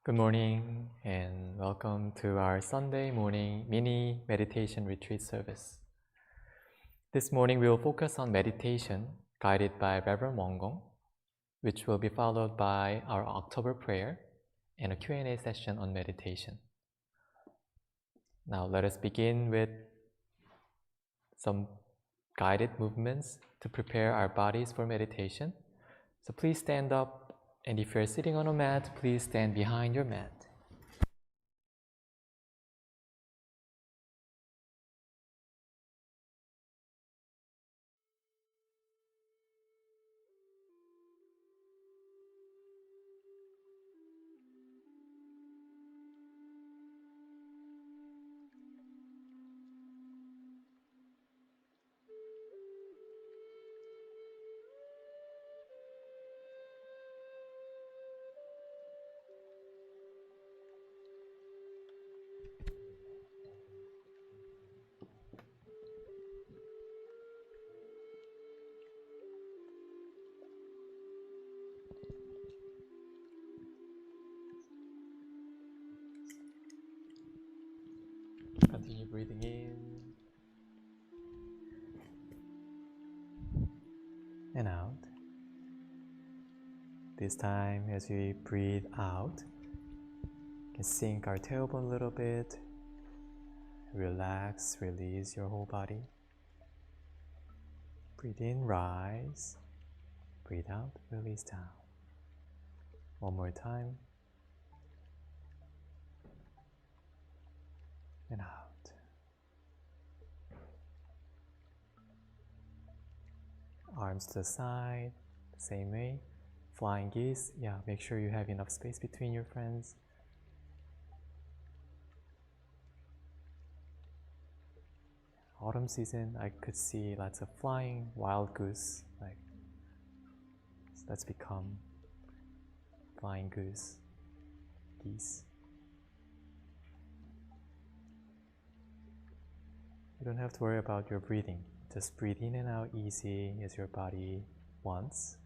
Good morning and welcome to our Sunday morning mini meditation retreat service. This morning we will focus on meditation guided by Reverend Won, which will be followed by our October prayer and a Q&A session on meditation. Now let us begin with some guided movements to prepare our bodies for meditation. So please stand up, and if you're sitting on a mat, please stand behind your mat. Continue breathing in and out. This time, as we breathe out, we can sink our tailbone a little bit. Relax, release your whole body. Breathe in, rise. Breathe out, release down. One more time. And out. Arms to the side, same way. Flying geese, make sure you have enough space between your friends. Autumn season, I could see lots of flying wild goose. So let's become flying geese. You don't have to worry about your breathing. Just breathe in and out easy as your body wants.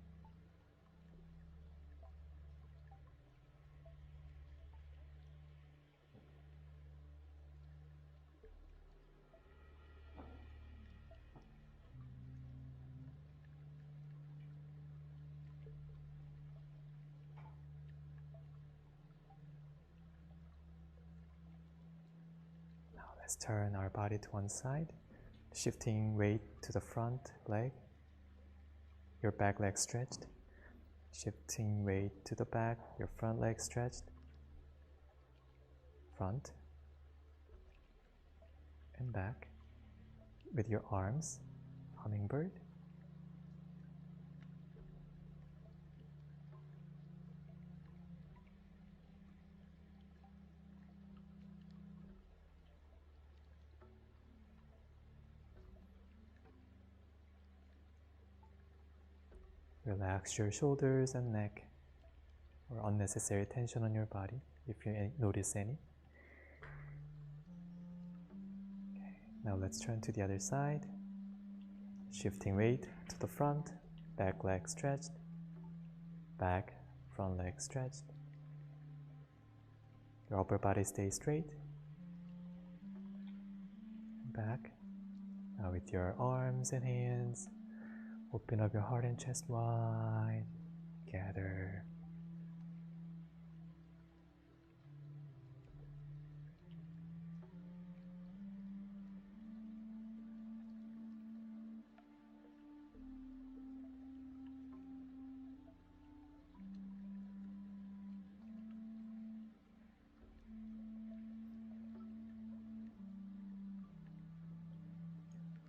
Let's turn our body to one side, shifting weight to the front leg, your back leg stretched, shifting weight to the back, your front leg stretched, front and back, with your arms, hummingbird. Relax your shoulders and neck, or unnecessary tension on your body, if you notice any. Okay, now let's turn to the other side. Shifting weight to the front, back leg stretched, back, front leg stretched. Your upper body stays straight. Back. Now with your arms and hands, open up your heart and chest wide. Gather.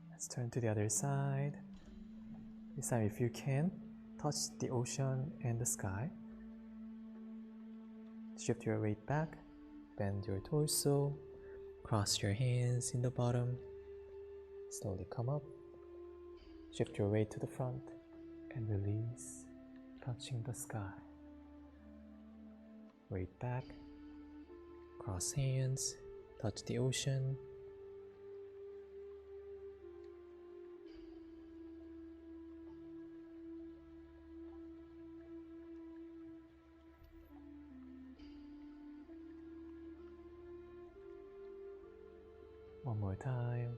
Let's turn to the other side. This time, if you can, touch the ocean and the sky. Shift your weight back, bend your torso, cross your hands in the bottom, slowly come up, shift your weight to the front, and release, touching the sky. Weight back, cross hands, touch the ocean. One more time.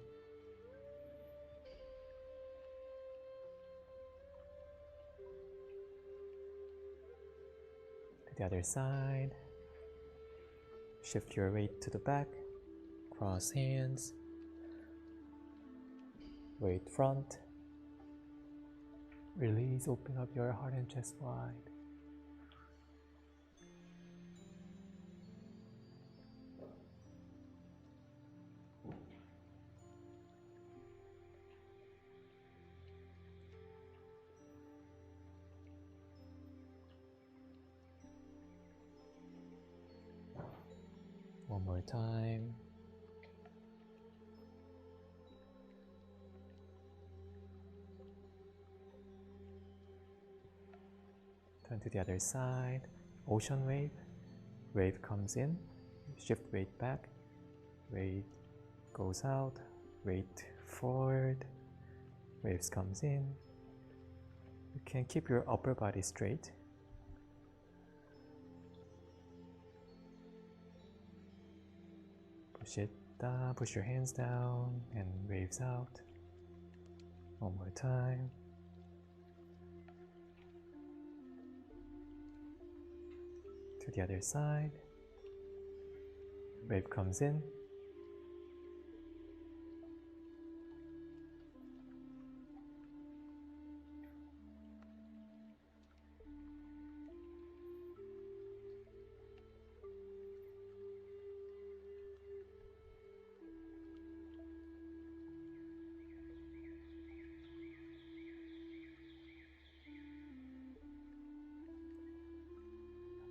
To the other side. Shift your weight to the back. Cross hands. Weight front. Release, open up your heart and chest wide. One more time. Turn to the other side. Ocean wave. Wave comes in. Shift weight back. Weight goes out. Weight forward. Waves comes in. You can keep your upper body straight. Push it down, push your hands down and waves out. One more time. To the other side. Wave comes in.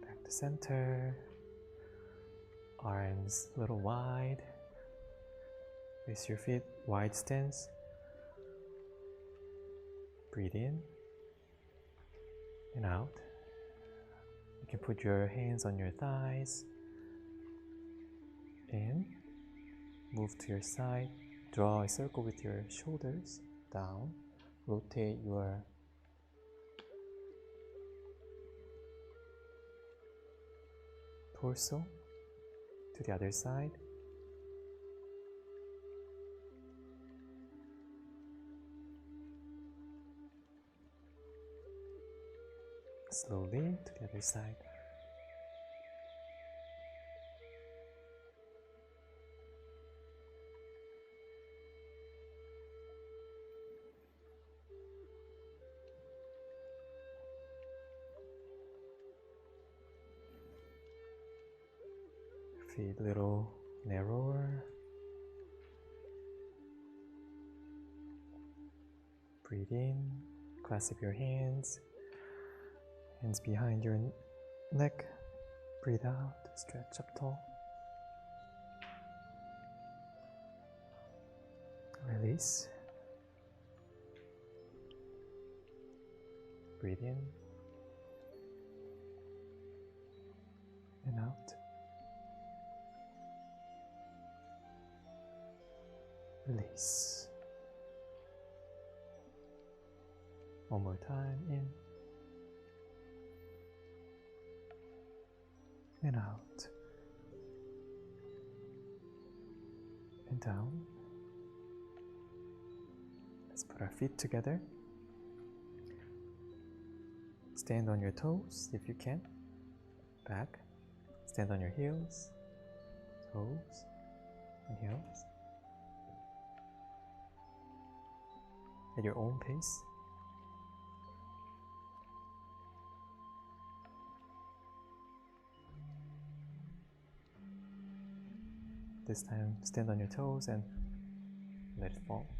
Back to center. Arms a little wide. Place your feet wide stance. Breathe in and out. You can put your hands on your thighs. In. Move to your side. Draw a circle with your shoulders. Down. Rotate your torso to the other side. Slowly to the other side. Feet a little narrower. Breathe in, clasp your hands behind your neck. Breathe out, stretch up tall. Release. Breathe in and out. Release. One more time, in and out and down. Let's put our feet together. Stand on your toes if you can. Back. Stand on your heels. Toes and heels. At your own pace. This time, stand on your toes and let it fall.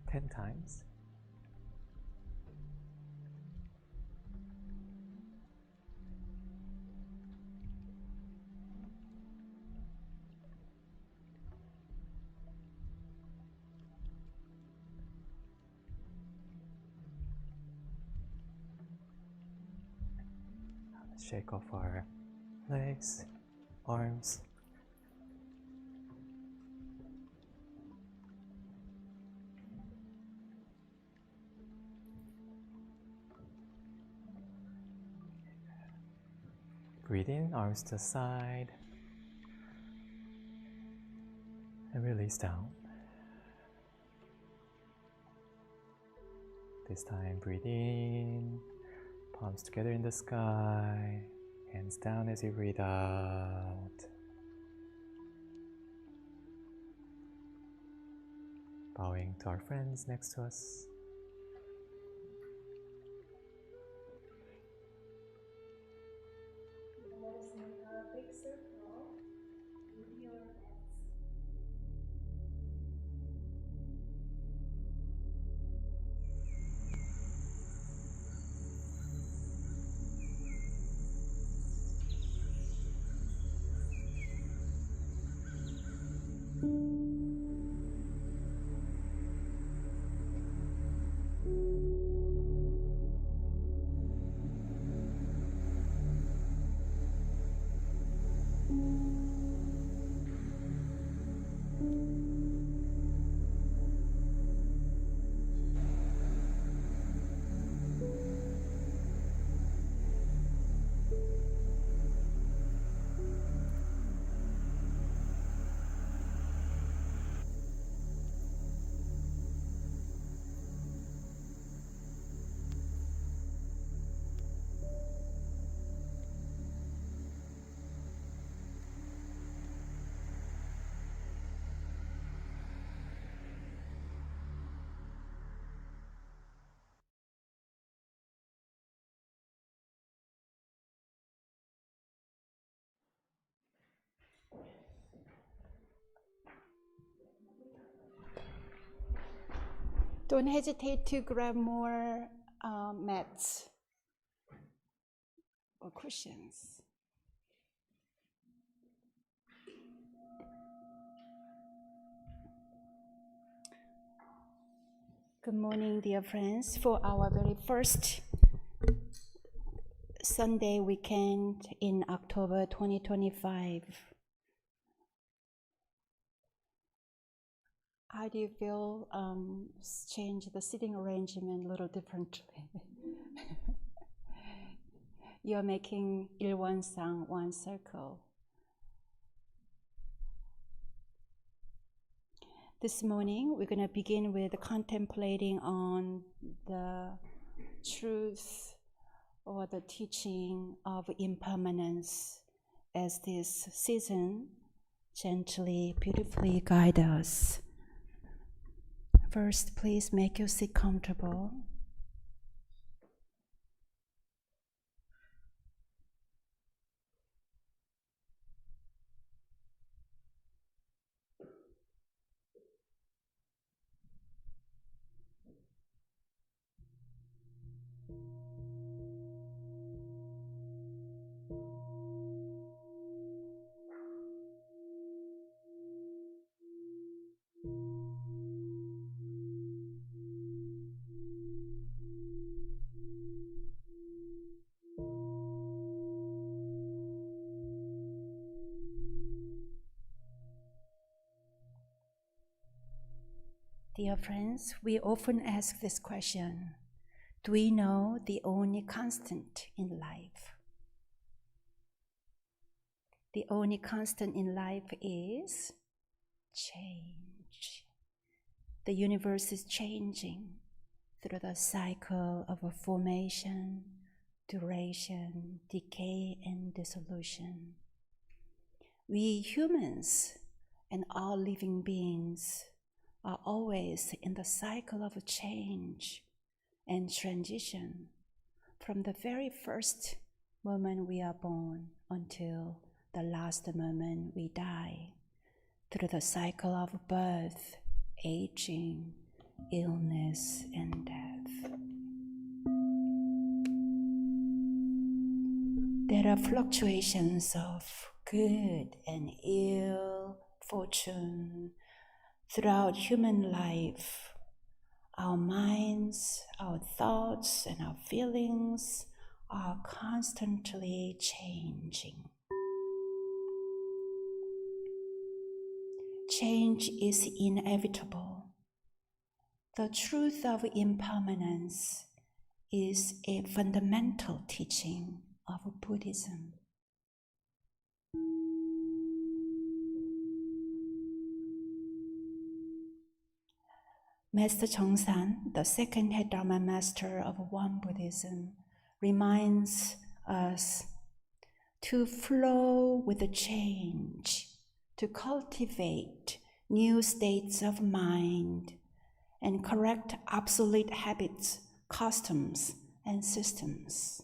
Ten times. Shake off our legs, arms. Breathe in, arms to the side, and release down. This time, breathe in, palms together in the sky, hands down as you breathe out. Bowing to our friends next to us. Let us make a big circle with your hands. Don't hesitate to grab more mats or cushions. Good morning, dear friends. For our very first Sunday weekend in October 2025, how do you feel change the sitting arrangement a little differently? You're making 일원상, one circle. This morning, we're going to begin with contemplating on the truth or the teaching of impermanence as this season gently, beautifully guide us. First, please make your seat comfortable. Dear friends, we often ask this question: do we know the only constant in life? The only constant in life is change. The universe is changing through the cycle of formation, duration, decay, and dissolution. We humans and all living beings are always in the cycle of change and transition from the very first moment we are born until the last moment we die, through the cycle of birth, aging, illness, and death. There are fluctuations of good and ill fortune throughout human life. Our minds, our thoughts, and our feelings are constantly changing. Change is inevitable. The truth of impermanence is a fundamental teaching of Buddhism. Master Chongsan, the second head Dharma master of Won Buddhism, reminds us to flow with the change, to cultivate new states of mind, and correct obsolete habits, customs, and systems.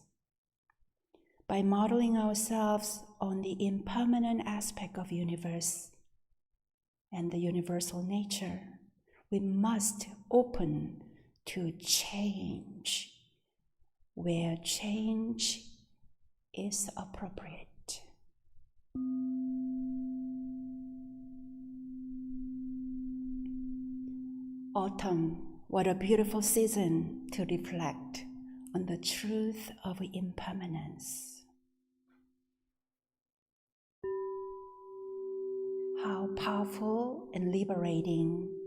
By modeling ourselves on the impermanent aspect of universe and the universal nature, we must open to change where change is appropriate. Autumn, what a beautiful season to reflect on the truth of impermanence. How powerful and liberating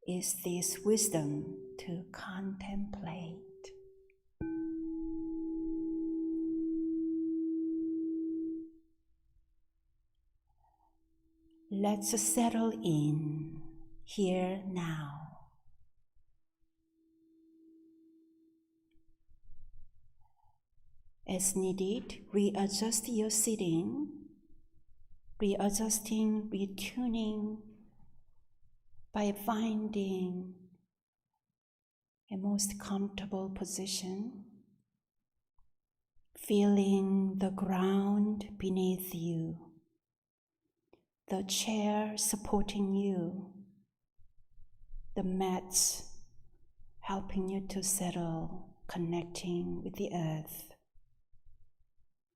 is this wisdom to contemplate. Let's settle in here now. As needed, readjust your sitting, readjusting, retuning by finding a most comfortable position, feeling the ground beneath you, the chair supporting you, the mats helping you to settle, connecting with the earth,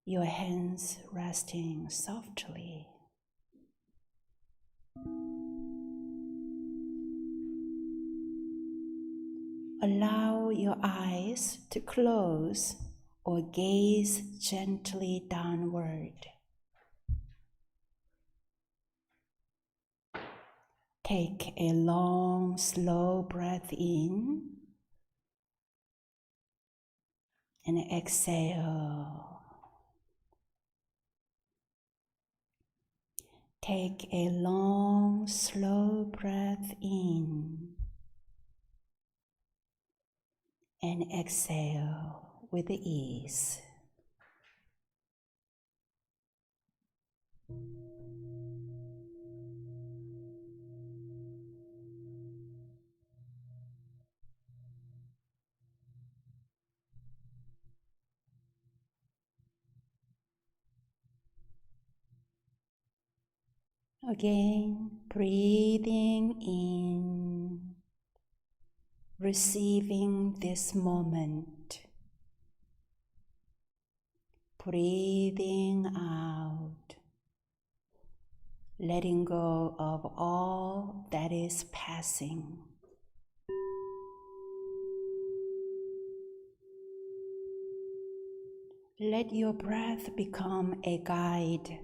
your hands resting softly. Allow your eyes to close or gaze gently downward. Take a long, slow breath in and exhale. Take a long, slow breath in and exhale with ease. Again, breathing in, receiving this moment. Breathing out, letting go of all that is passing. Let your breath become a guide,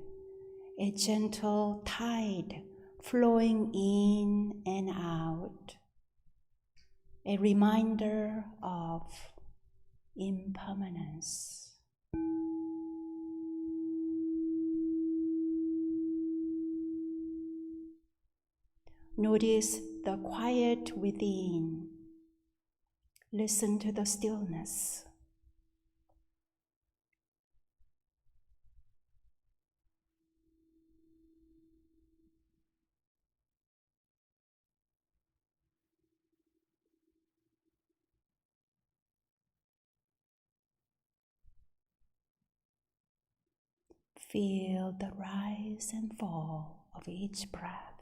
a gentle tide flowing in and out, a reminder of impermanence. Notice the quiet within. Listen to the stillness. Feel the rise and fall of each breath.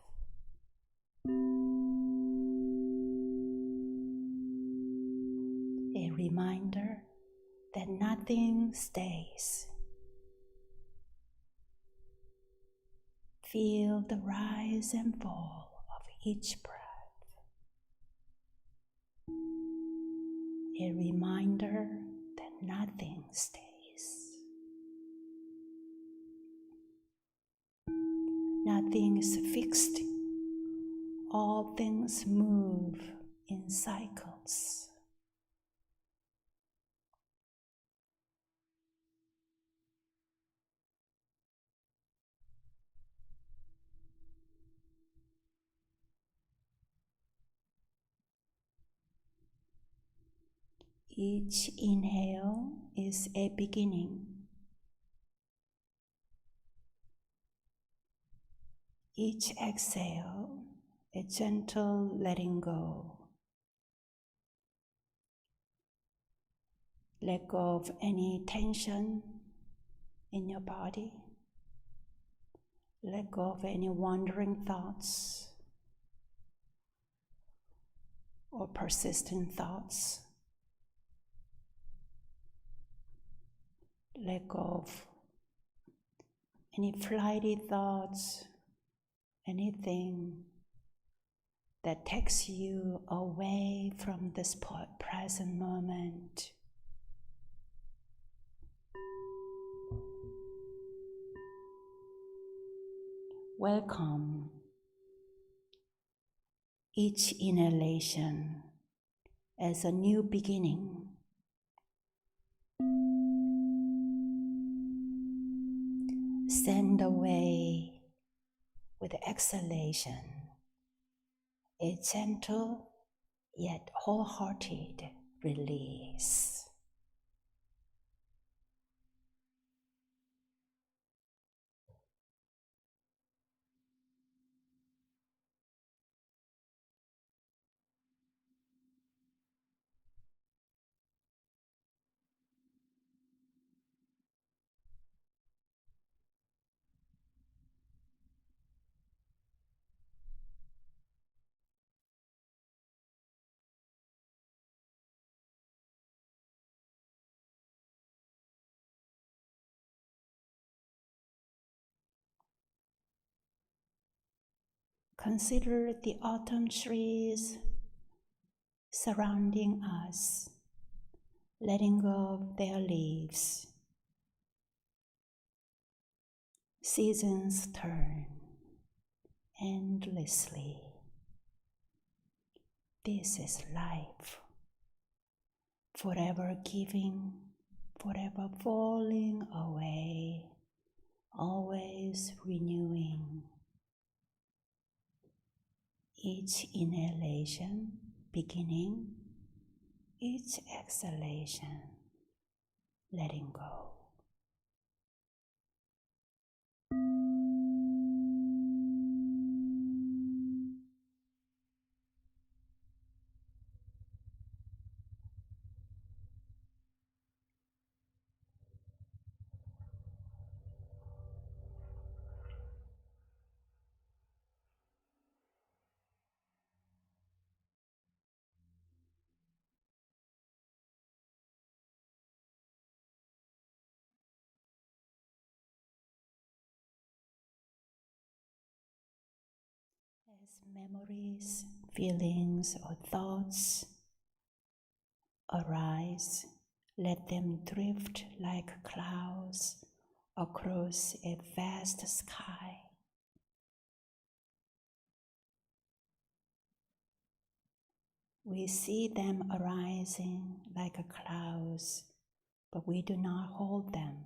A reminder that nothing stays. Feel the rise and fall of each breath. A reminder that nothing stays. Nothing is fixed. All things move in cycles. Each inhale is a beginning. Each exhale, a gentle letting go. Let go of any tension in your body. Let go of any wandering thoughts or persistent thoughts. Let go of any flighty thoughts, anything that takes you away from this present moment. Welcome each inhalation as a new beginning. Send away with exhalation a gentle yet wholehearted release. Consider the autumn trees surrounding us, letting go of their leaves. Seasons turn endlessly. This is life, forever giving, forever falling away, always renewing. Each inhalation beginning, each exhalation letting go. As memories, feelings, or thoughts arise, let them drift like clouds across a vast sky. We see them arising like clouds, but we do not hold them.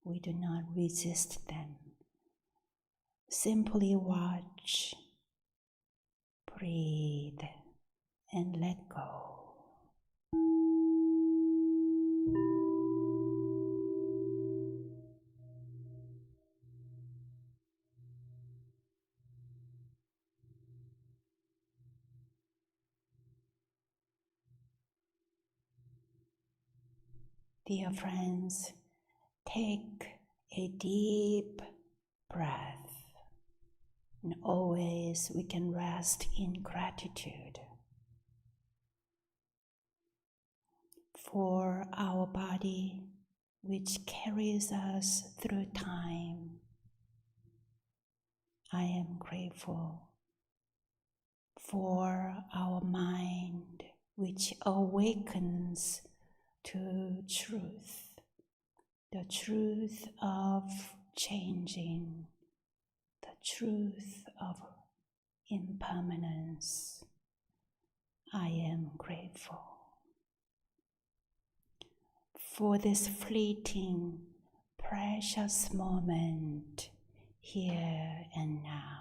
We do not resist them. Simply watch, breathe, and let go. Dear friends, take a deep breath, and always we can rest in gratitude for our body, which carries us through time. I am grateful for our mind, which awakens to truth, the truth of changing, the truth of impermanence. I am grateful for this fleeting, precious moment here and now.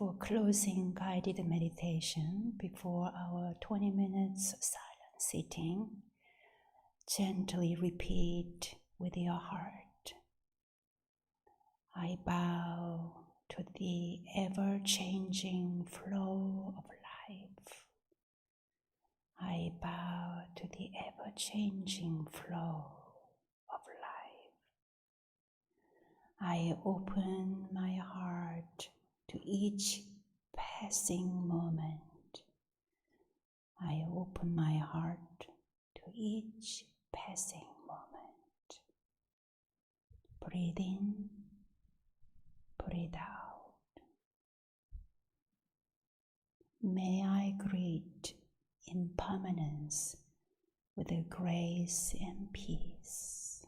For closing guided meditation before our 20 minutes silent sitting, gently repeat with your heart, I bow to the ever-changing flow of life. I bow to the ever-changing flow of life. I open my heart to each passing moment. I open my heart to each passing moment. Breathe in, breathe out. May I greet impermanence with a grace and peace.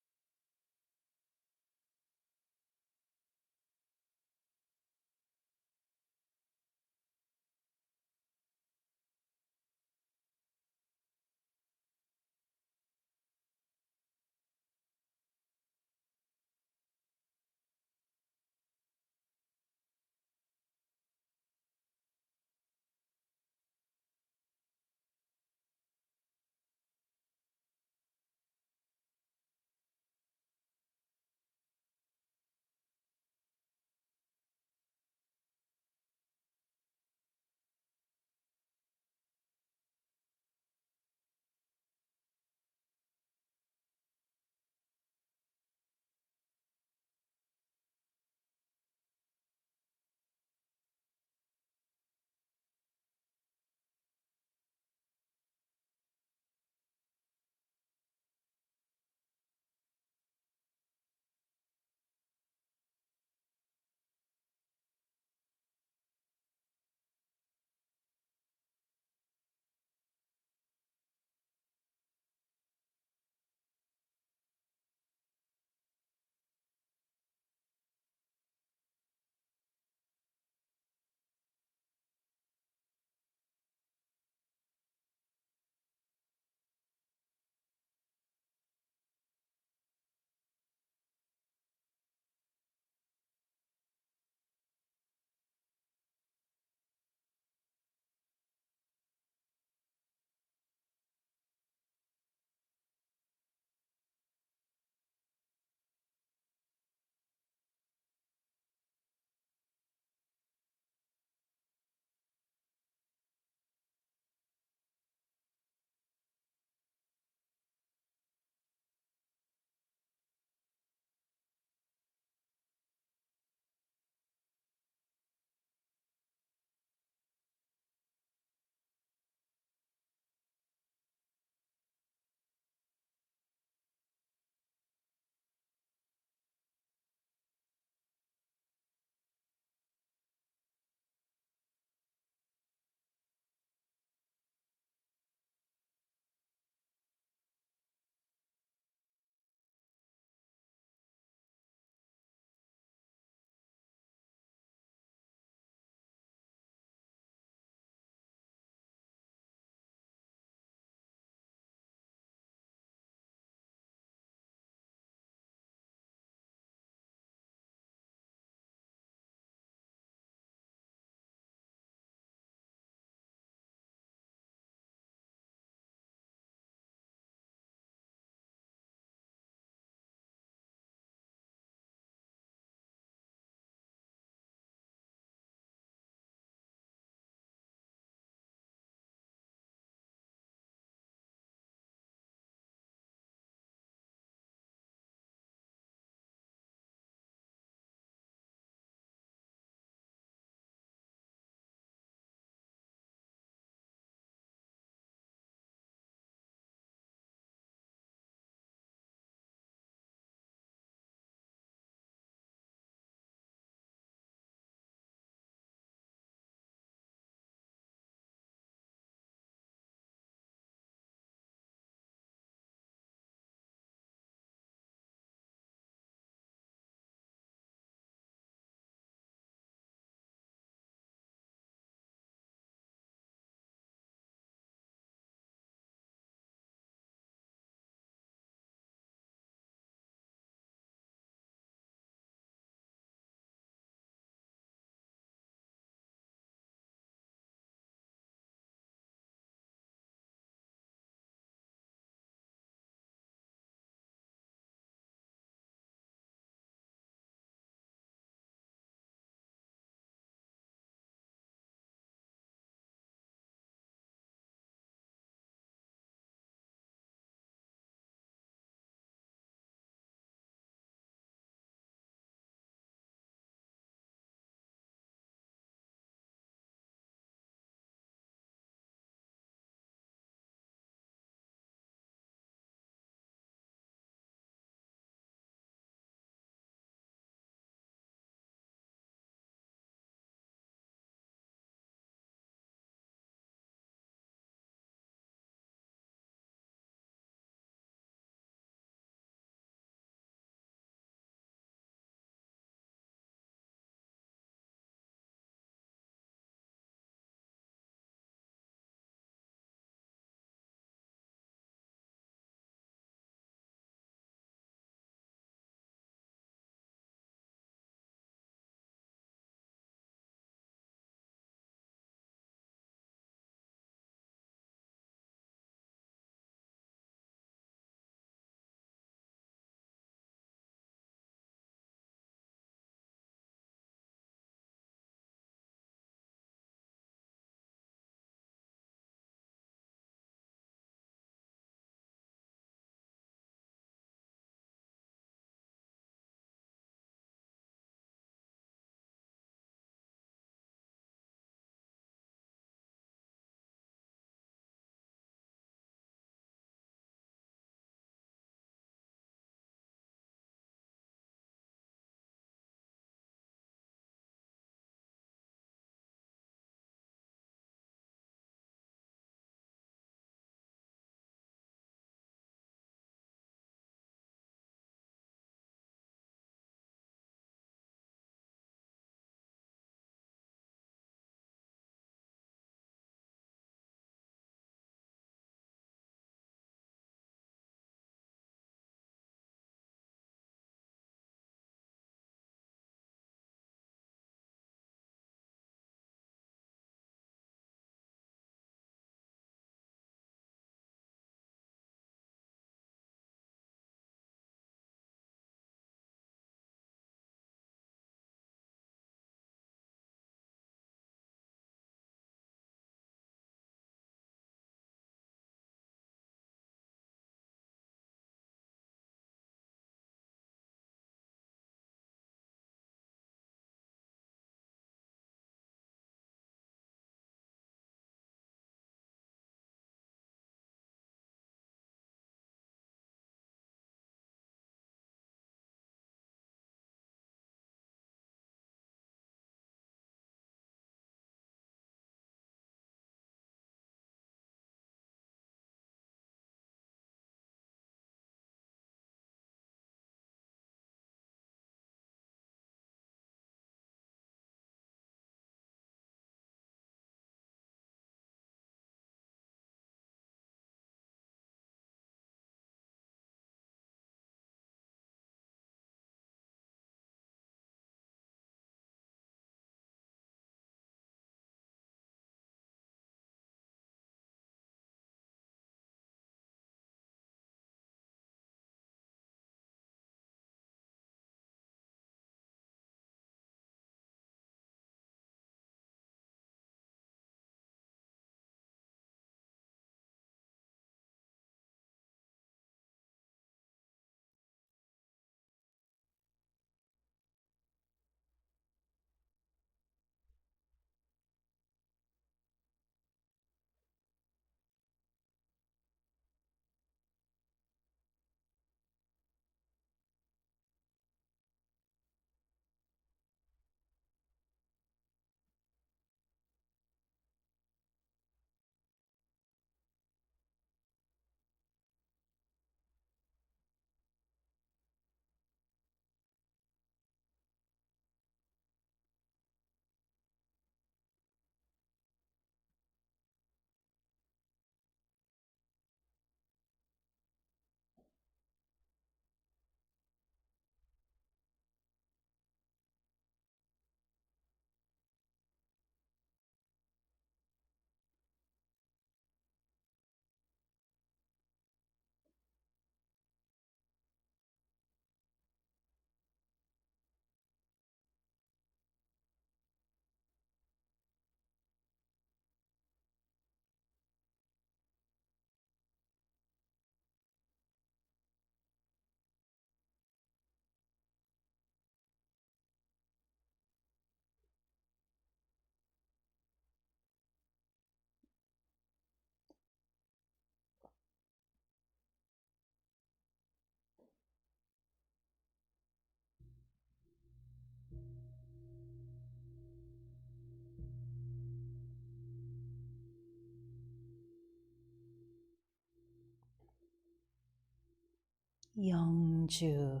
Yongju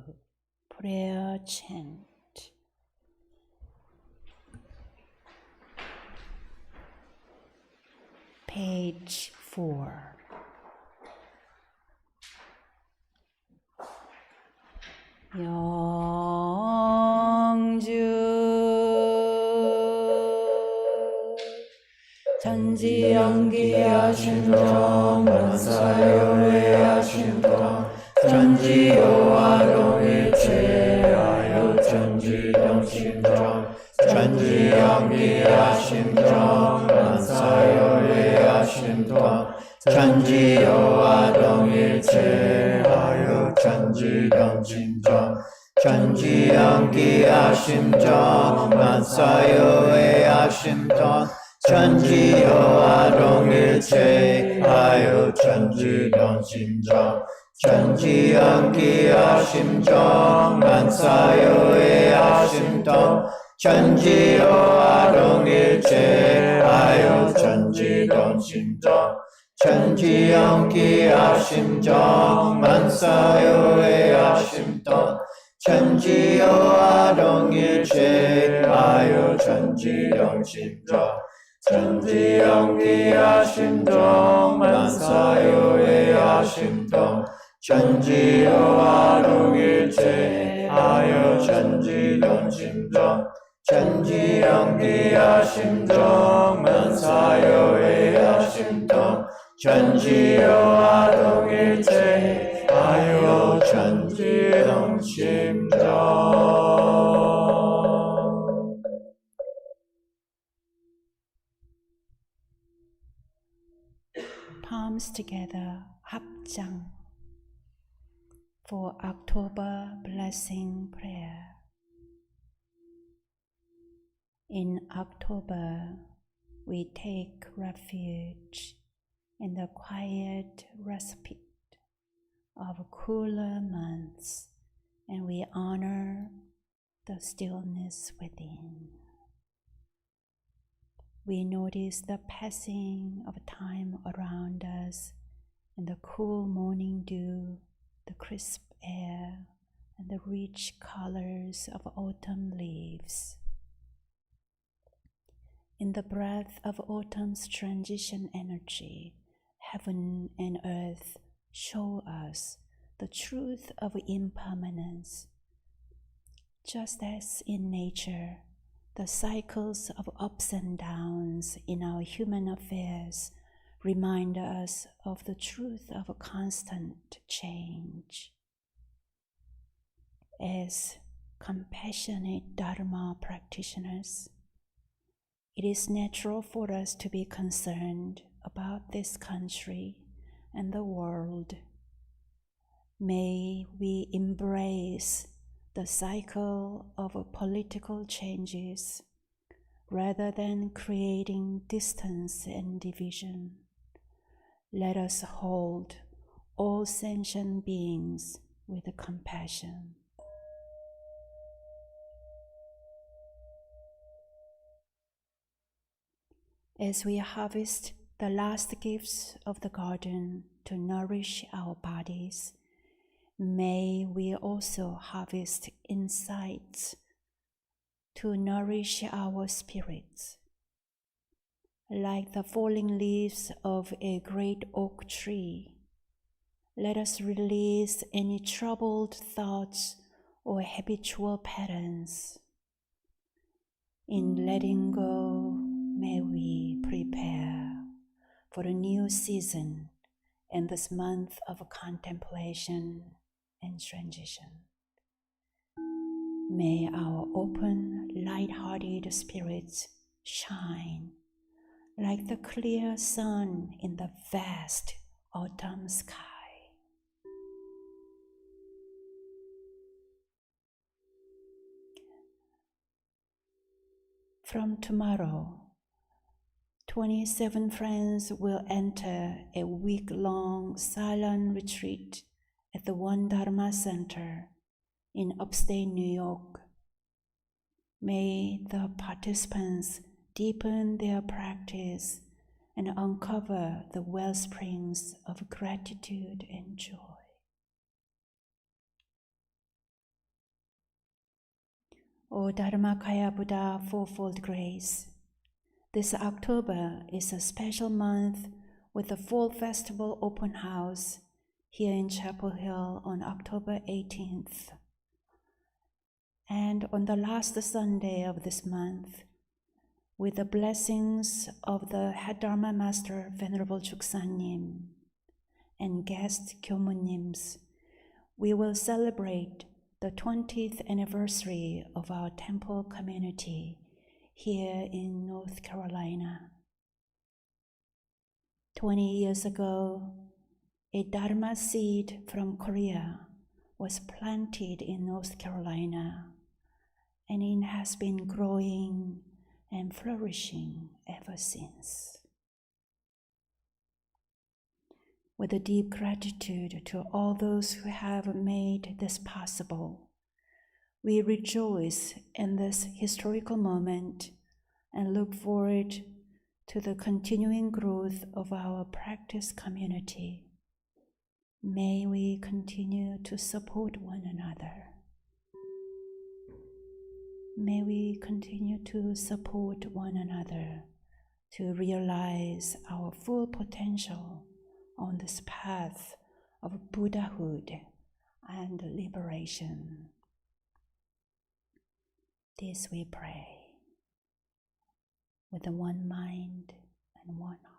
prayer chant. Page 4. Yongju 천지연기야 신종 만사여외야 신동 천지요와 동일체하여 천지동 신종 천지연기야 신종 만사여외야 신동 천지요와 동일체하여 천지동 신종 천지연기야 신종 만사여외야 신종 천지요와 동일체하여 천지동 신종 천지연기야 심종 만사여외야 심동 천지요와 동일체하여 천지동 신종 천지연기야 심종 만사여외야 심동 천지요와 동일체하여 천지동 신종 천지연기야 심종 만사여외야 심동 천지요와 동일체하여 천지동 신종 천지연기야 심종 만사여외야 심동 천지요와 동일체하여 천지동 신종. Palms together, 합장, for October Blessing Prayer. In October, we take refuge in the quiet respite of cooler months, and we honor the stillness within. We notice the passing of time around us and the cool morning dew, the crisp air, and the rich colors of autumn leaves. In the breath of autumn's transition energy, heaven and earth show us the truth of impermanence. Just as in nature, the cycles of ups and downs in our human affairs remind us of the truth of a constant change. As compassionate Dharma practitioners, it is natural for us to be concerned about this country and the world. May we embrace the cycle of political changes rather than creating distance and division. Let us hold all sentient beings with compassion. As we harvest the last gifts of the garden to nourish our bodies, may we also harvest insights to nourish our spirits. Like the falling leaves of a great oak tree, let us release any troubled thoughts or habitual patterns. In letting go, may we prepare for a new season and this month of contemplation and transition. May our open, light-hearted spirits shine like the clear sun in the vast autumn sky. From tomorrow, 27 friends will enter a week-long silent retreat at the Won Dharma Center in upstate New York. May the participants deepen their practice and uncover the wellsprings of gratitude and joy. O Dharmakaya Buddha Fourfold Grace, this October is a special month with the Fall Festival Open House here in Chapel Hill on October 18th. And on the last Sunday of this month, with the blessings of the Head Dharma Master Venerable Chuksanim and guest Kyomunims, we will celebrate the 20th anniversary of our temple community here in North Carolina. 20 years ago, a Dharma seed from Korea was planted in North Carolina, and it has been growing and flourishing ever since. With a deep gratitude to all those who have made this possible, we rejoice in this historical moment and look forward to the continuing growth of our practice community. May we continue to support one another. May we continue to support one another to realize our full potential on this path of Buddhahood and liberation. This we pray with a one mind and one heart.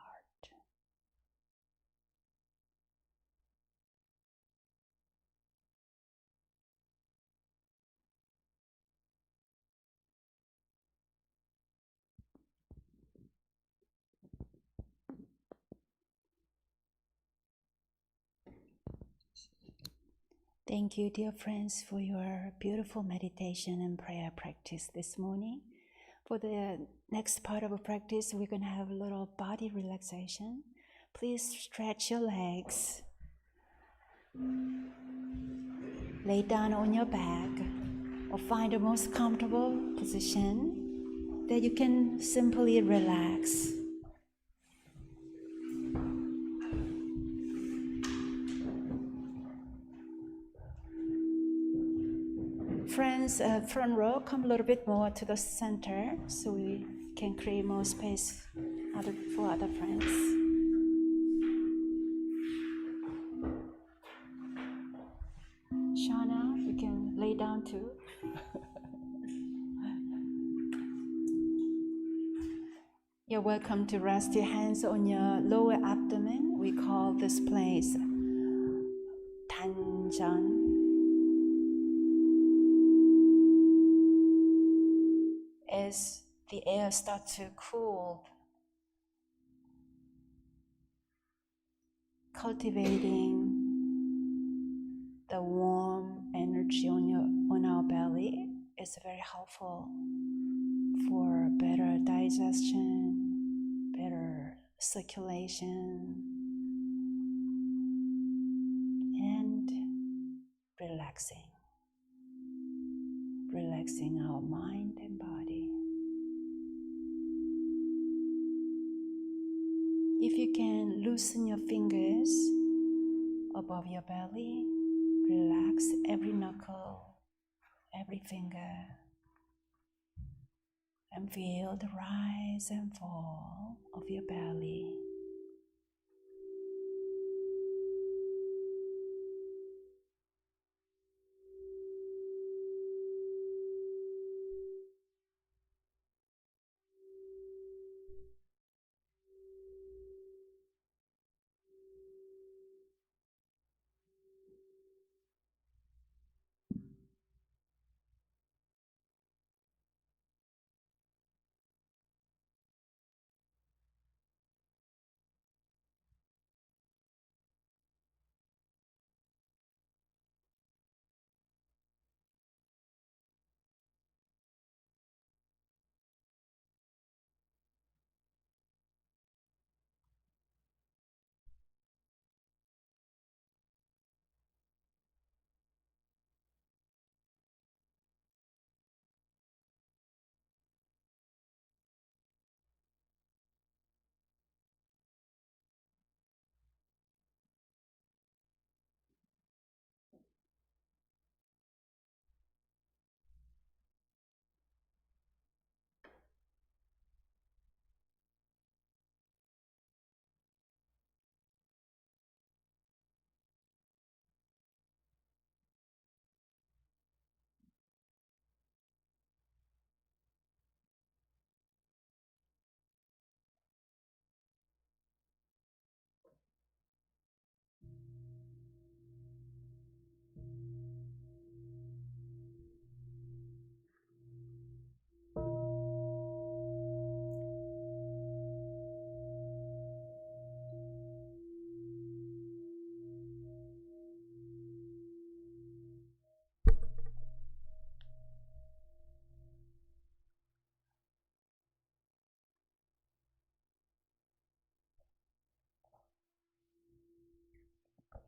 Thank you, dear friends, for your beautiful meditation and prayer practice this morning. For the next part of our practice, we're going to have a little body relaxation. Please stretch your legs. Lay down on your back or find the most comfortable position that you can simply relax. Friends, front row, come a little bit more to the center so we can create more space for other friends. Shauna, you can lay down too. You're welcome to rest your hands on your lower abdomen. We call this place Tanjan. As the air starts to cool, cultivating the warm energy on our belly is very helpful for better digestion, better circulation, and relaxing our mind and body. If you can loosen your fingers above your belly, relax every knuckle, every finger, and feel the rise and fall of your belly.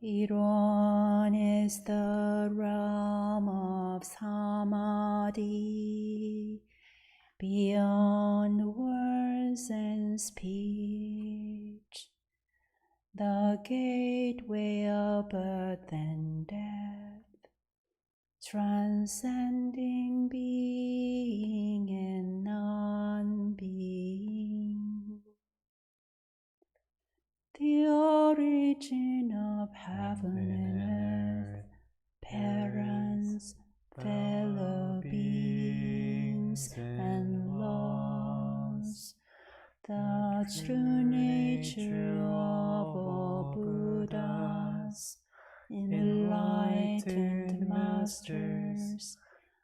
Iran is the realm of samadhi, beyond words and speech, the gateway of birth and death, transcending being and non-being, the origin of heaven and earth, parents, fellow beings, and laws, the true nature of all Buddhas, enlightened masters,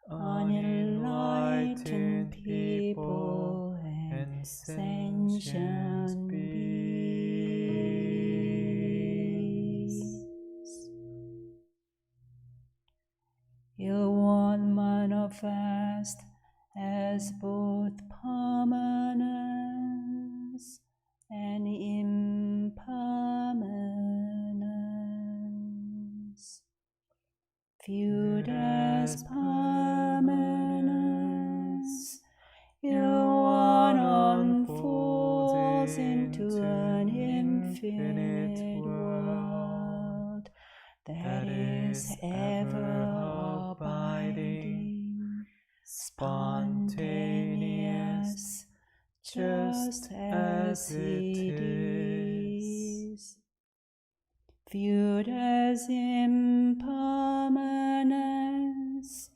unenlightened people, and sentient beings. He'll one manifest as both permanence and impermanence. Viewed as permanence, he'll one unfolds into an infinite world that is ever abiding, spontaneous, just as it is. Viewed as impermanence,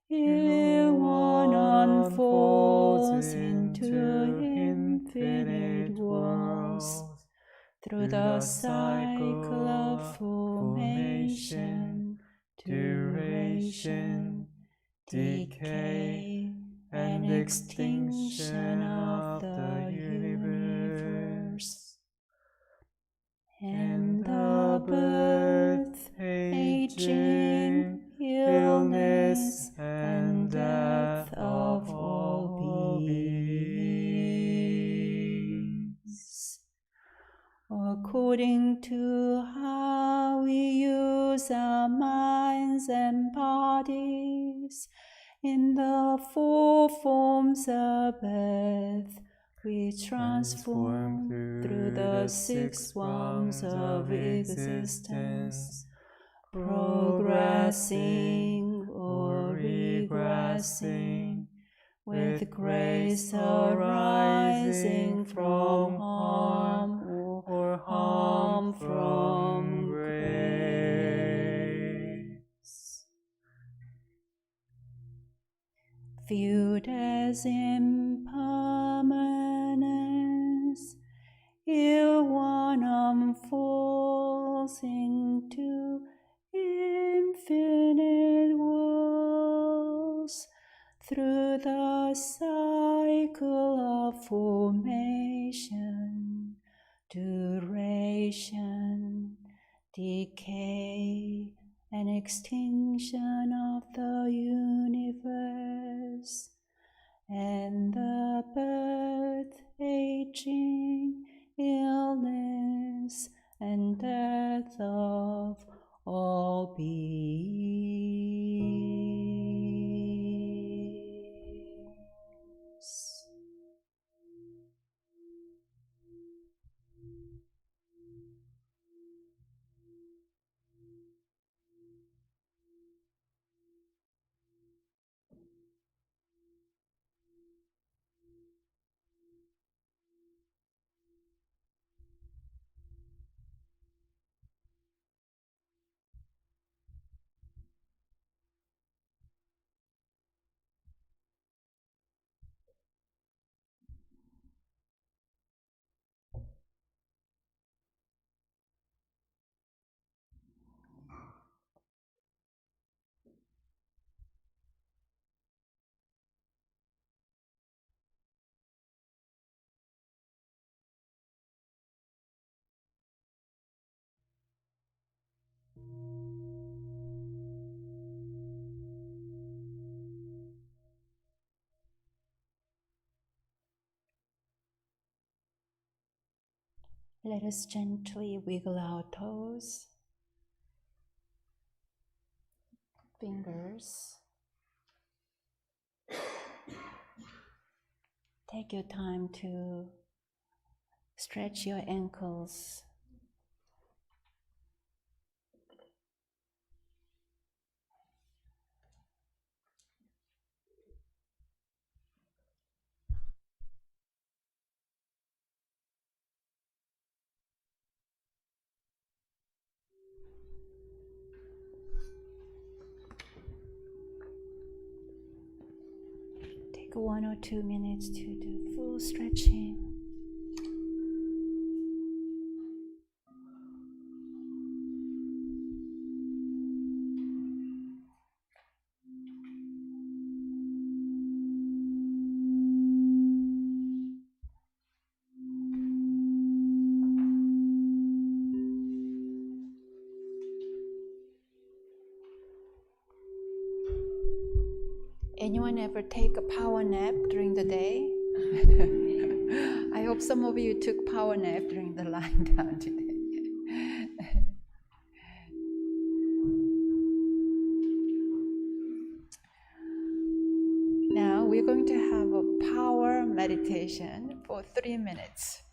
one unfolds into infinite worlds through the cycle of formation, duration, decay, and extinction of the universe. And the birth, aging, illness, and death of all beings, according to how we use our minds and bodies in the four forms of birth, we transform through the six realms of existence, progressing or regressing, with grace arising from harm or harm from grace. Viewed as impermanence, one unfolds into infinite worlds through the cycle of formation, duration, decay, and extinction of the universe, and the birth, aging, illness, and death of all beings. Let us gently wiggle our toes fingers. Take your time to stretch your ankles. Take 1 or 2 minutes to do full stretching. Anyone ever take a power nap during the day? I hope some of you took power nap during the lying down today. Now we're going to have a power meditation for 3 minutes.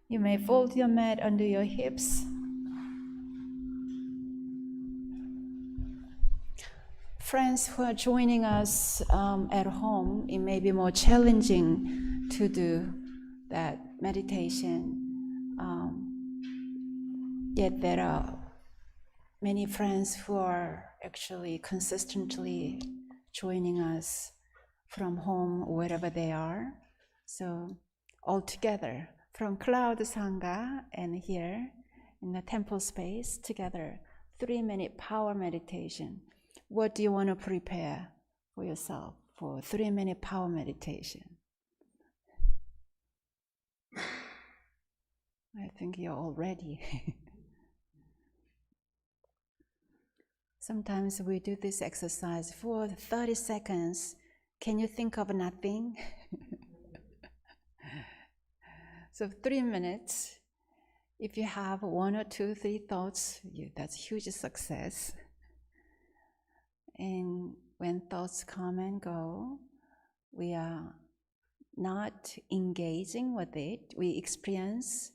You may fold your mat under your hips. Friends who are joining us at home, it may be more challenging to do that meditation. Yet there are many friends who are actually consistently joining us from home, wherever they are. So all together, from Cloud Sangha and here in the temple space, together, 3-minute power meditation. What do you want to prepare for yourself for 3-minute power meditation? I think you're all ready. Sometimes we do this exercise for 30 seconds. Can you think of nothing? So 3 minutes. If you have 1 or 2, 3 thoughts, that's huge success. And when thoughts come and go, we are not engaging with it. We experience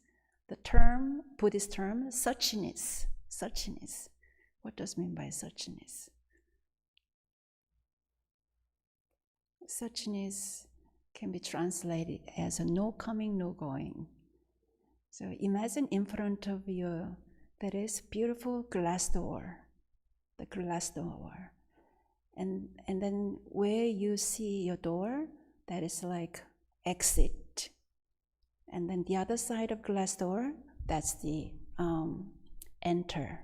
the term, Buddhist term, suchness. Suchness. What does it mean by suchness? Suchness can be translated as a no coming, no going. So imagine in front of you there is beautiful glass door, the glass door. And then where you see your door, that is like exit. And then the other side of glass door, that's the enter.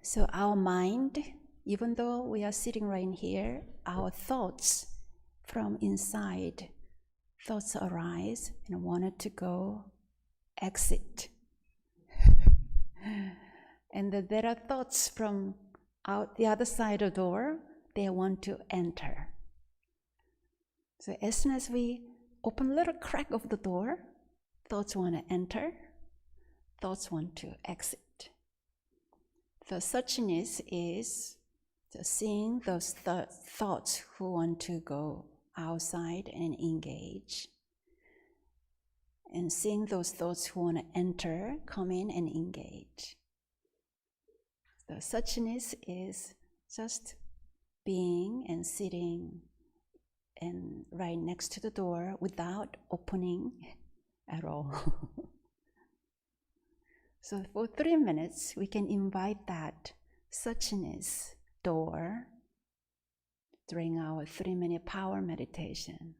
So our mind, even though we are sitting right here, our thoughts from inside, thoughts arise and wanted to go exit. And then there are thoughts from out the other side of the door, they want to enter. So as soon as we open a little crack of the door, thoughts want to enter, thoughts want to exit. The suchness is just seeing those thoughts who want to go outside and engage, and seeing those thoughts who want to enter, come in and engage. The suchness is just being and sitting and right next to the door without opening at all. So for 3 minutes, we can invite that suchness door during our 3-minute power meditation.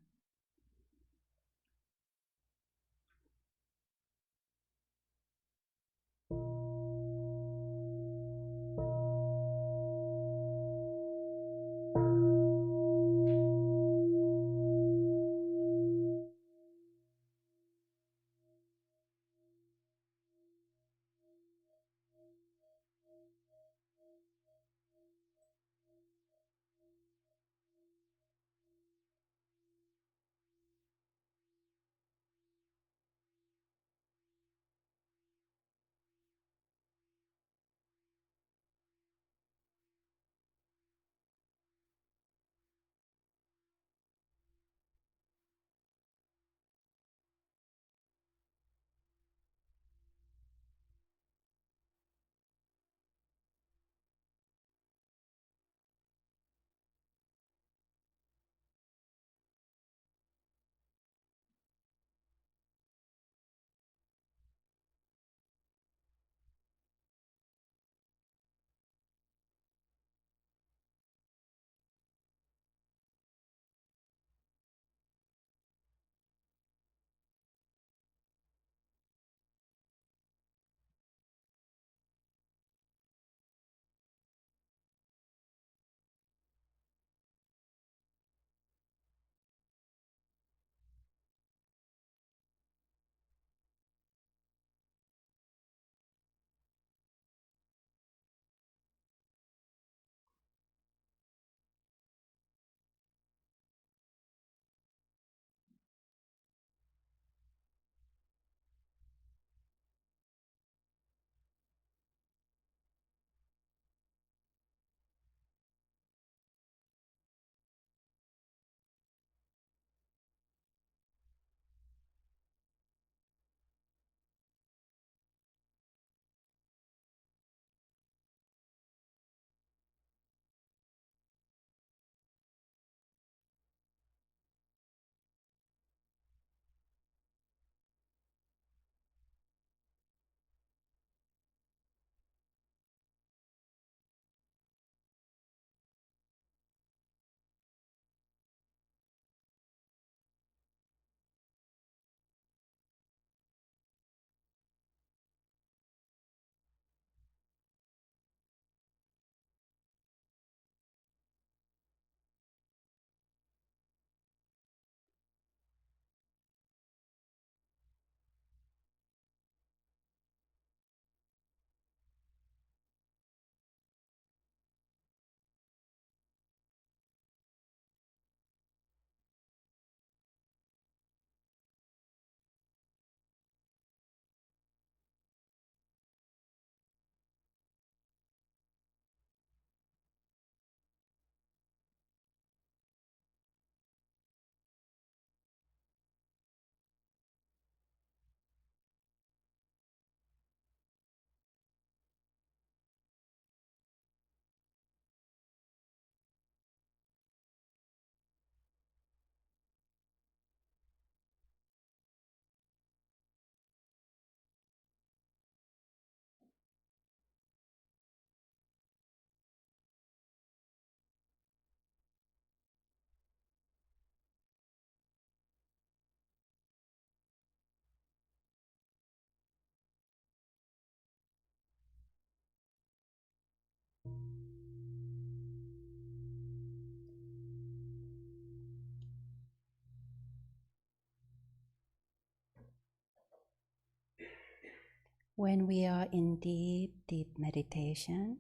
When we are in deep, deep meditation,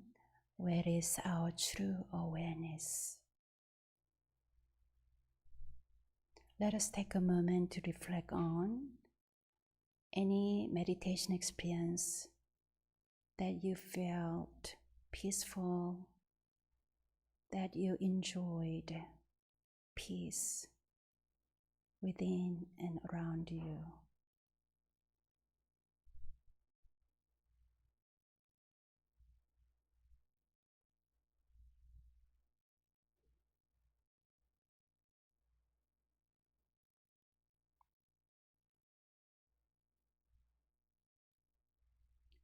where is our true awareness? Let us take a moment to reflect on any meditation experience that you felt peaceful, that you enjoyed peace within and around you.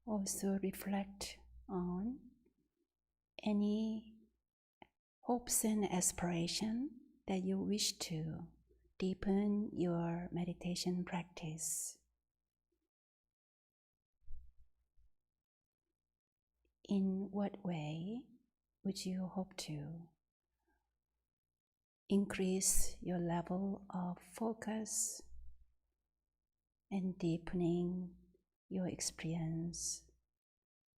Also reflect on any hopes and aspirations that you wish to deepen your meditation practice. In what way would you hope to increase your level of focus and deepening your experience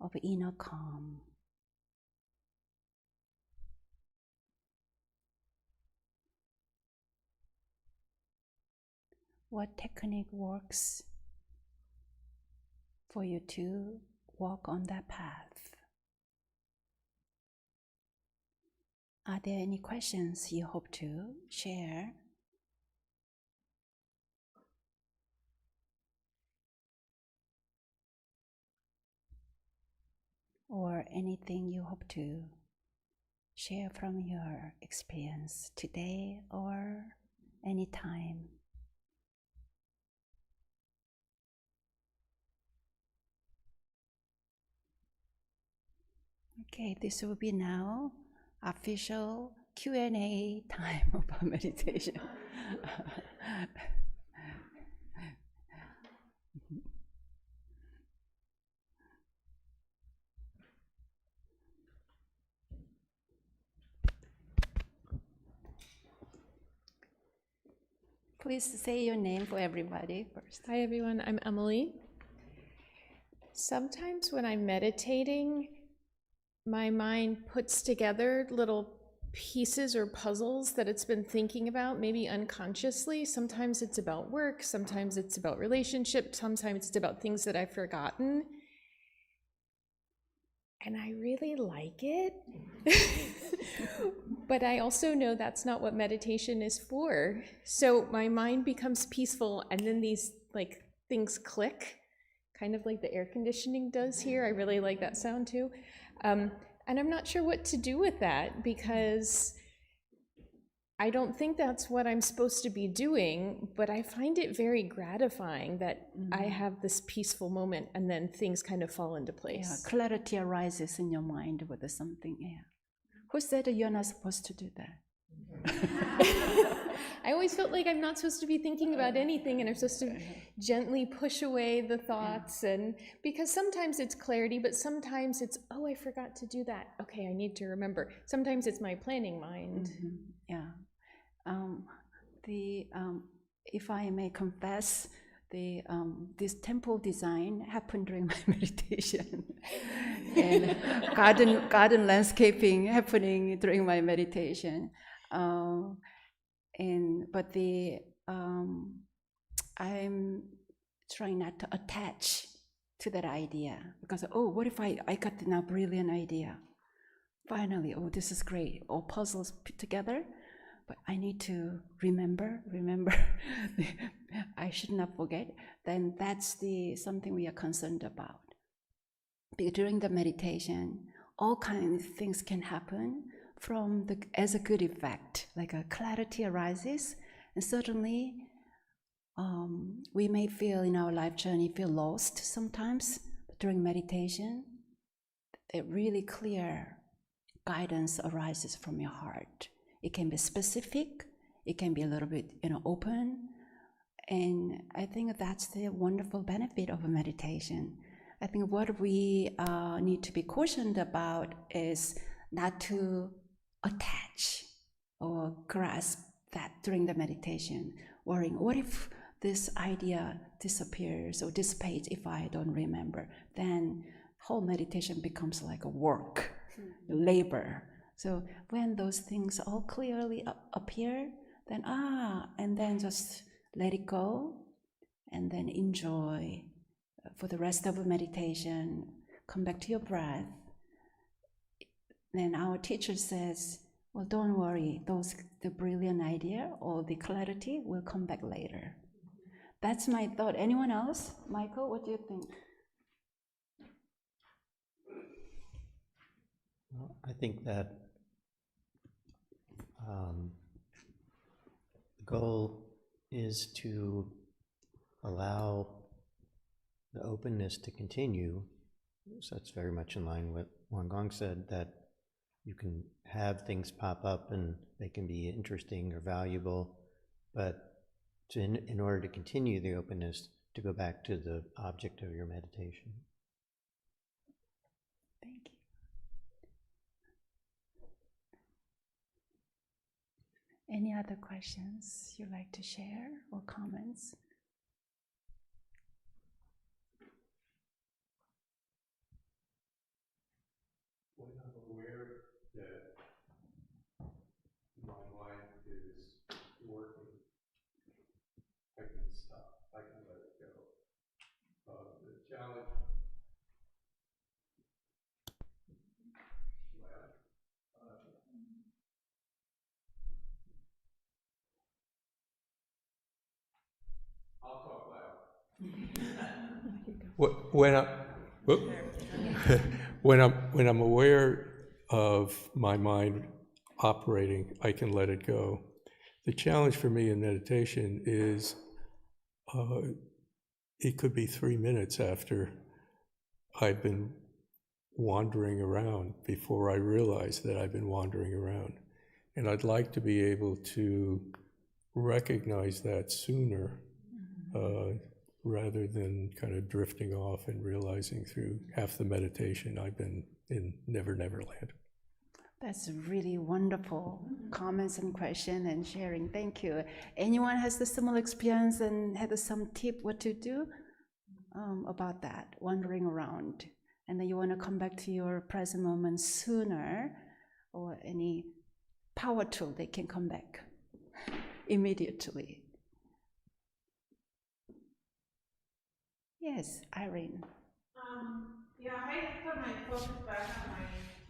of inner calm? What technique works for you to walk on that path? Are there any questions you hope to share? Or anything you hope to share from your experience today or anytime? Okay, this will be now official Q&A time about meditation. Please say your name for everybody first. Hi everyone, I'm Emily. Sometimes when I'm meditating, my mind puts together little pieces or puzzles that it's been thinking about, maybe unconsciously. Sometimes it's about work, sometimes it's about relationships, sometimes it's about things that I've forgotten. And I really like it. But I also know that's not what meditation is for. So my mind becomes peaceful and then these things click, kind of like the air conditioning does here. I really like that sound too. And I'm not sure what to do with that because I don't think that's what I'm supposed to be doing, but I find it very gratifying that I have this peaceful moment and then things kind of fall into place. Yeah, clarity arises in your mind with something. Yeah. Who said that you're not supposed to do that? I always felt like I'm not supposed to be thinking about anything and I'm supposed to gently push away the thoughts, and because sometimes it's clarity, but sometimes it's, oh, I forgot to do that. Okay, I need to remember. Sometimes it's my planning mind. Yeah. If I may confess, this temple design happened during my meditation, and garden landscaping happening during my meditation, I'm trying not to attach to that idea because what if I got now brilliant idea? Finally, this is great, all puzzles put together. But I need to remember, I should not forget, then that's something we are concerned about. Because during the meditation, all kinds of things can happen as a good effect, like a clarity arises, and certainly we may feel in our life journey, feel lost sometimes, but during meditation, a really clear guidance arises from your heart. It can be specific, it can be a little bit open, and I think that's the wonderful benefit of a meditation. I think what we need to be cautioned about is not to attach or grasp that during the meditation, worrying, what if this idea disappears or dissipates if I don't remember, then whole meditation becomes like a work, labor. So when those things all clearly appear, then and then just let it go, and then enjoy for the rest of the meditation. Come back to your breath. Then our teacher says, well, don't worry, the brilliant idea or the clarity will come back later. That's my thought. Anyone else? Michael, what do you think? Well, I think that the goal is to allow the openness to continue. So that's very much in line with what Won said, that you can have things pop up and they can be interesting or valuable, but in order to continue the openness, to go back to the object of your meditation. Thank you. Any other questions you'd like to share or comments? When I'm aware that my mind is working, I can stop, I can let it go. The challenge, I'll talk loud. When I, when I'm aware of my mind operating, I can let it go. The challenge for me in meditation is it could be 3 minutes after I've been wandering around before I realize that I've been wandering around. And I'd like to be able to recognize that sooner rather than kind of drifting off and realizing through half the meditation I've been in Never Never Land. That's really wonderful comments and question and sharing. Thank you. Anyone has the similar experience and had some tip what to do about that, wandering around? And then you want to come back to your present moment sooner, or any power tool that can come back immediately? Yes, Irene. Yeah, I put my focus back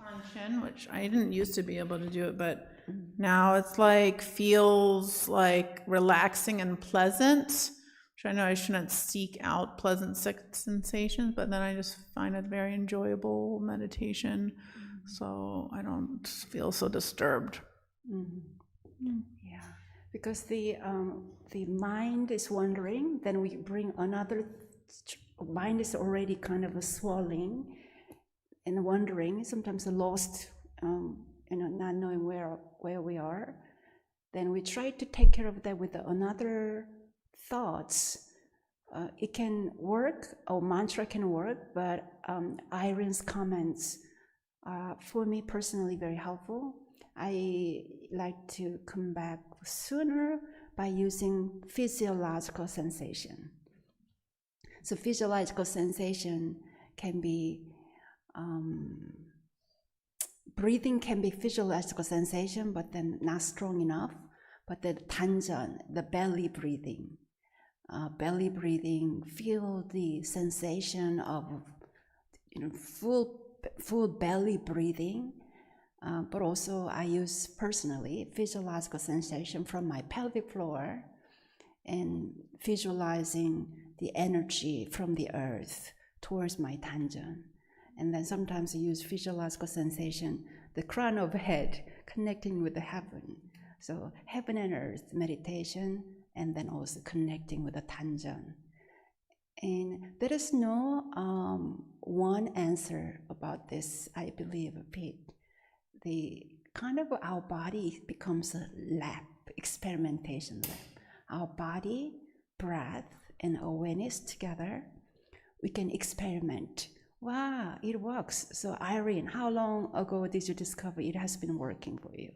on my tension, which I didn't used to be able to do it, but now it's like feels like relaxing and pleasant, which I know I shouldn't seek out pleasant sensations, but then I just find it very enjoyable meditation, so I don't feel so disturbed. Yeah, because the mind is wandering, then we bring another. Mind is already kind of a swelling and wandering, sometimes lost, not knowing where we are. Then we try to take care of that with another thoughts. It can work, or mantra can work, but Irene's comments are, for me personally, very helpful. I like to come back sooner by using physiological sensation. So physiological sensation can be, breathing can be physiological sensation, but then not strong enough. But the tanjan, the belly breathing, feel the sensation of full belly breathing. But also I use personally physiological sensation from my pelvic floor and visualizing the energy from the earth towards my tanjan. And then sometimes I use physiological sensation, the crown of head connecting with the heaven. So heaven and earth meditation, and then also connecting with the tanjan. And there is no one answer about this, I believe, Pete. The kind of our body becomes a lab, experimentation lab. Our body, breath, and awareness together, we can experiment. Wow, it works. So Irene, how long ago did you discover it has been working for you?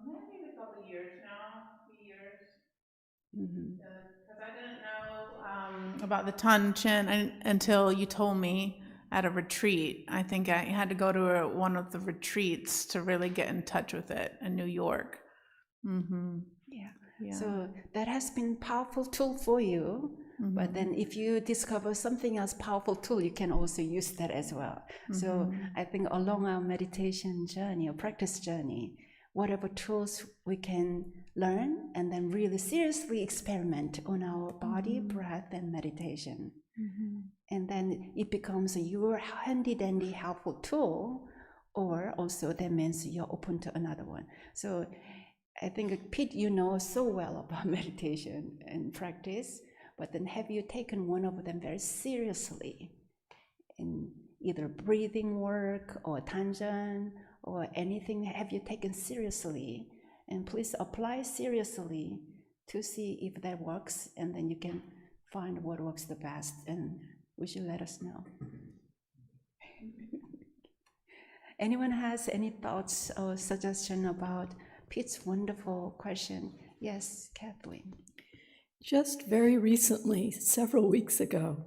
Maybe a couple years now, 3 years. Because I didn't know about the Tanchen until you told me at a retreat. I think I had to go to one of the retreats to really get in touch with it in New York. Yeah. So that has been powerful tool for you. But then if you discover something else powerful tool, you can also use that as well. So I think along our meditation journey or practice journey, whatever tools we can learn and then really seriously experiment on our body, breath, and meditation. And then it becomes your handy dandy helpful tool, or also that means you're open to another one. So I think, Pete, you know so well about meditation and practice, but then have you taken one of them very seriously in either breathing work or Tanchen or anything? Have you taken seriously? And please apply seriously to see if that works, and then you can find what works the best, and we should let us know. Anyone has any thoughts or suggestion about Pete's wonderful question? Yes, Kathleen. Just very recently, several weeks ago,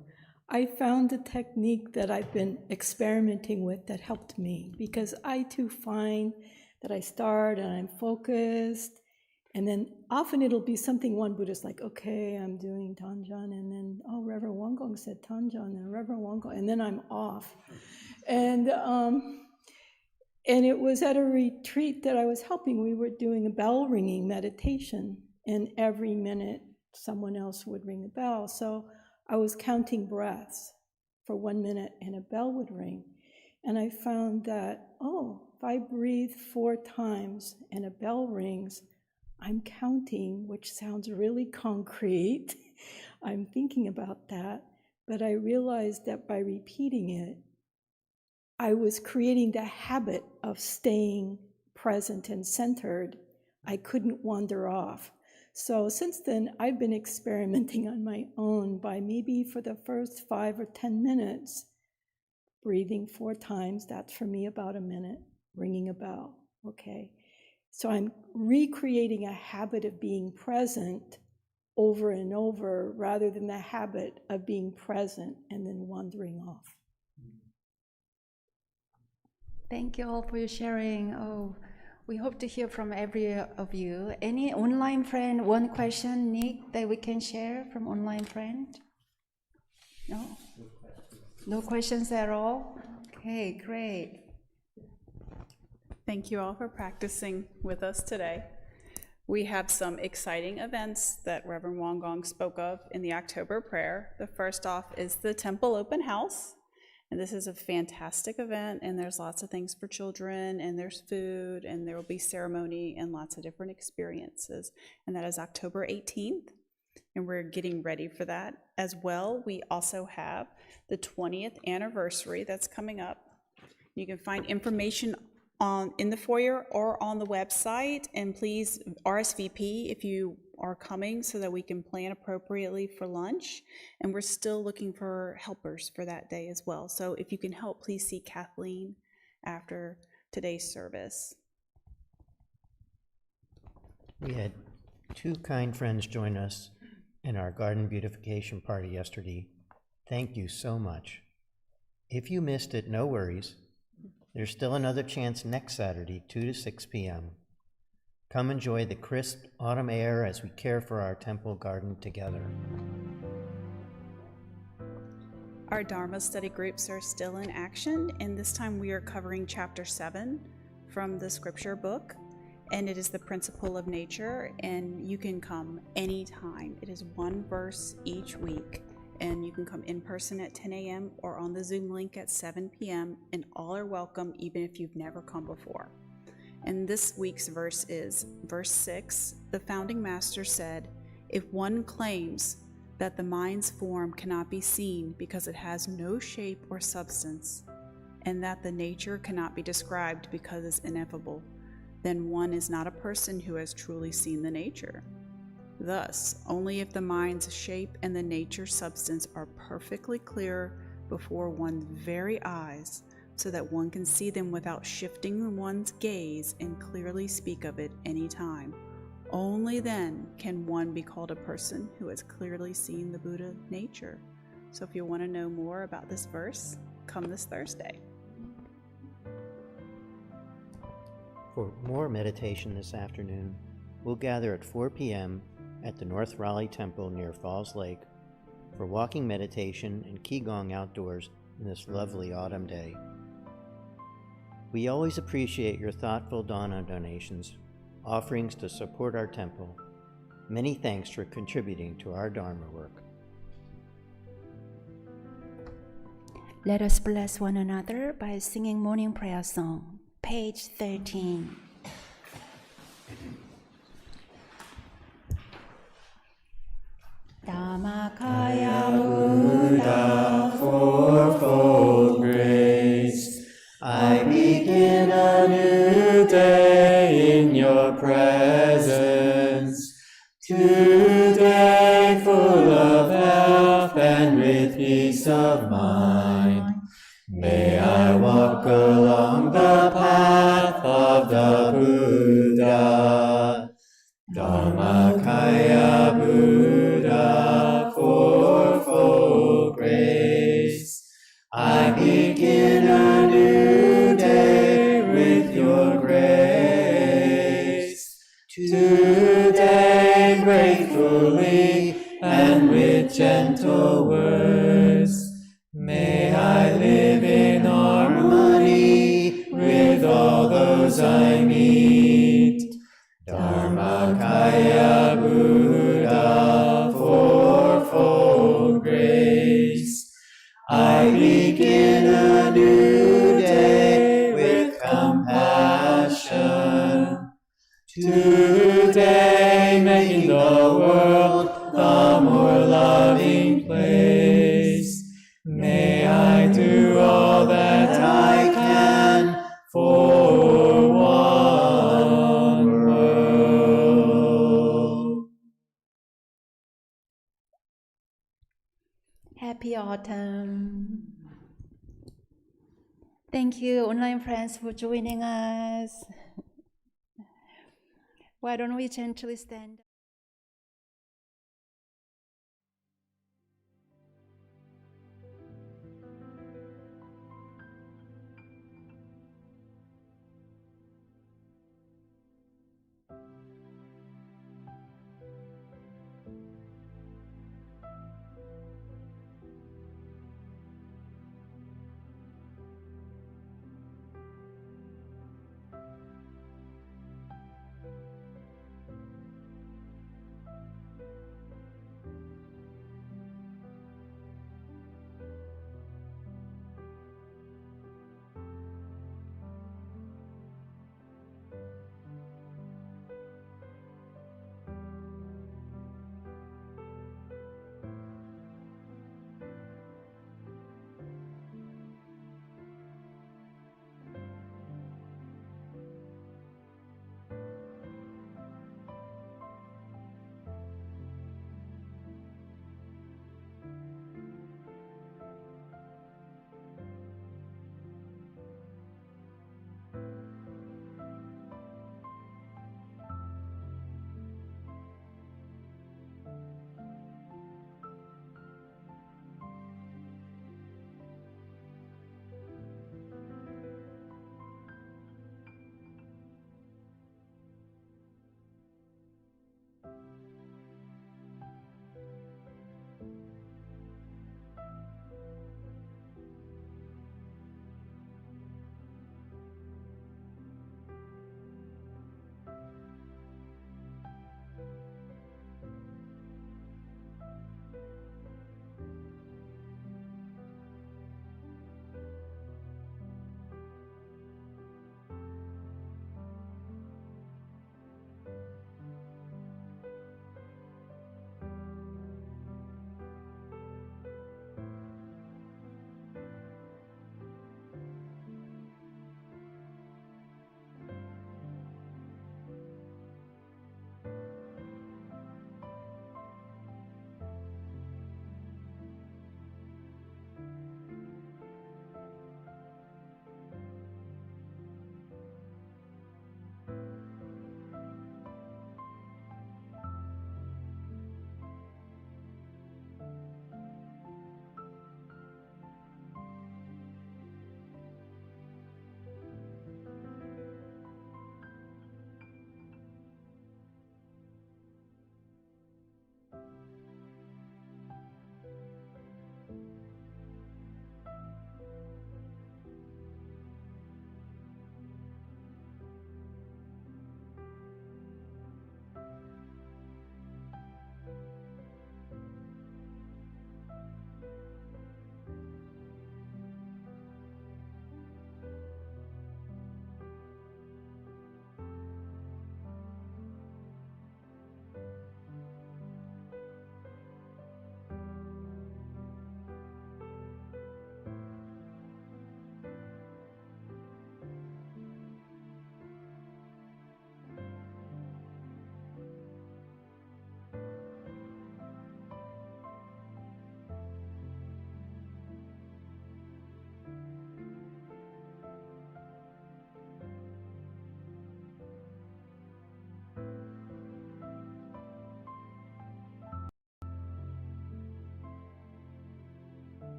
I found a technique that I've been experimenting with that helped me, because I too find that I start and I'm focused, and then often it'll be something Won Buddhist like, okay, I'm doing Tanchen, and then, oh, Reverend Won said Tanchen, and Reverend Won, and then I'm off. And it was at a retreat that I was helping. We were doing a bell ringing meditation, and every minute someone else would ring a bell. So I was counting breaths for 1 minute and a bell would ring. And I found that, if I breathe 4 times and a bell rings, I'm counting, which sounds really concrete. I'm thinking about that. But I realized that by repeating it, I was creating the habit of staying present and centered. I couldn't wander off. So since then, I've been experimenting on my own by maybe for the first 5 or 10 minutes, breathing 4 times. That's for me about a minute, ringing a bell. Okay. So I'm recreating a habit of being present over and over rather than the habit of being present and then wandering off. Thank you all for your sharing. We hope to hear from every of you. Any online friend, one question, Nick, that we can share from online friend? No? No questions at all? Okay, great. Thank you all for practicing with us today. We have some exciting events that Reverend Won spoke of in the October prayer. The first off is the Temple Open House. And this is a fantastic event, and there's lots of things for children, and there's food, and there will be ceremony and lots of different experiences. And that is October 18th, and we're getting ready for that. As well, we also have the 20th anniversary that's coming up. You can find information in the foyer or on the website, and please RSVP if you are coming so that we can plan appropriately for lunch. And we're still looking for helpers for that day as well. So if you can help, please see Kathleen after today's service. We had 2 kind friends join us in our garden beautification party yesterday. Thank you so much. If you missed it, no worries. There's still another chance next Saturday, 2 to 6 p.m. Come enjoy the crisp autumn air as we care for our temple garden together. Our Dharma study groups are still in action, and this time we are covering Chapter 7 from the scripture book, and it is the principle of nature, and you can come anytime. It is 1 verse each week, and you can come in person at 10 a.m. or on the Zoom link at 7 p.m., and all are welcome even if you've never come before. And this week's verse is verse 6. The founding master said, "If one claims that the mind's form cannot be seen because it has no shape or substance, and that the nature cannot be described because it's ineffable, then one is not a person who has truly seen the nature. Thus, only if the mind's shape and the nature substance are perfectly clear before one's very eyes, so that one can see them without shifting one's gaze and clearly speak of it any time, Only then can one be called a person who has clearly seen the Buddha nature. So if you want to know more about this verse, come this Thursday. For more meditation this afternoon, we'll gather at 4 p.m. at the North Raleigh Temple near Falls Lake for walking meditation and Qi Gong outdoors in this lovely autumn day. We always appreciate your thoughtful Dana donations, offerings to support our temple. Many thanks for contributing to our Dharma work. Let us bless one another by singing morning prayer song, page 13. Dhammakaya Buddha, fourfold grace, I begin a new day in your presence. Today full of health and with peace of mind. May I walk along the path of the Buddha. Dharmakaya Buddha, fourfold grace. I begin a new day with your grace. Today gratefully and with gentle words, may I live in harmony with all those I meet. Dharmakaya Buddha, fourfold grace. I begin a new day with compassion. Today making the world a more loving place. May I do all that I can for one world. Happy autumn. Thank you, online friends, for joining us. Why don't we gently stand?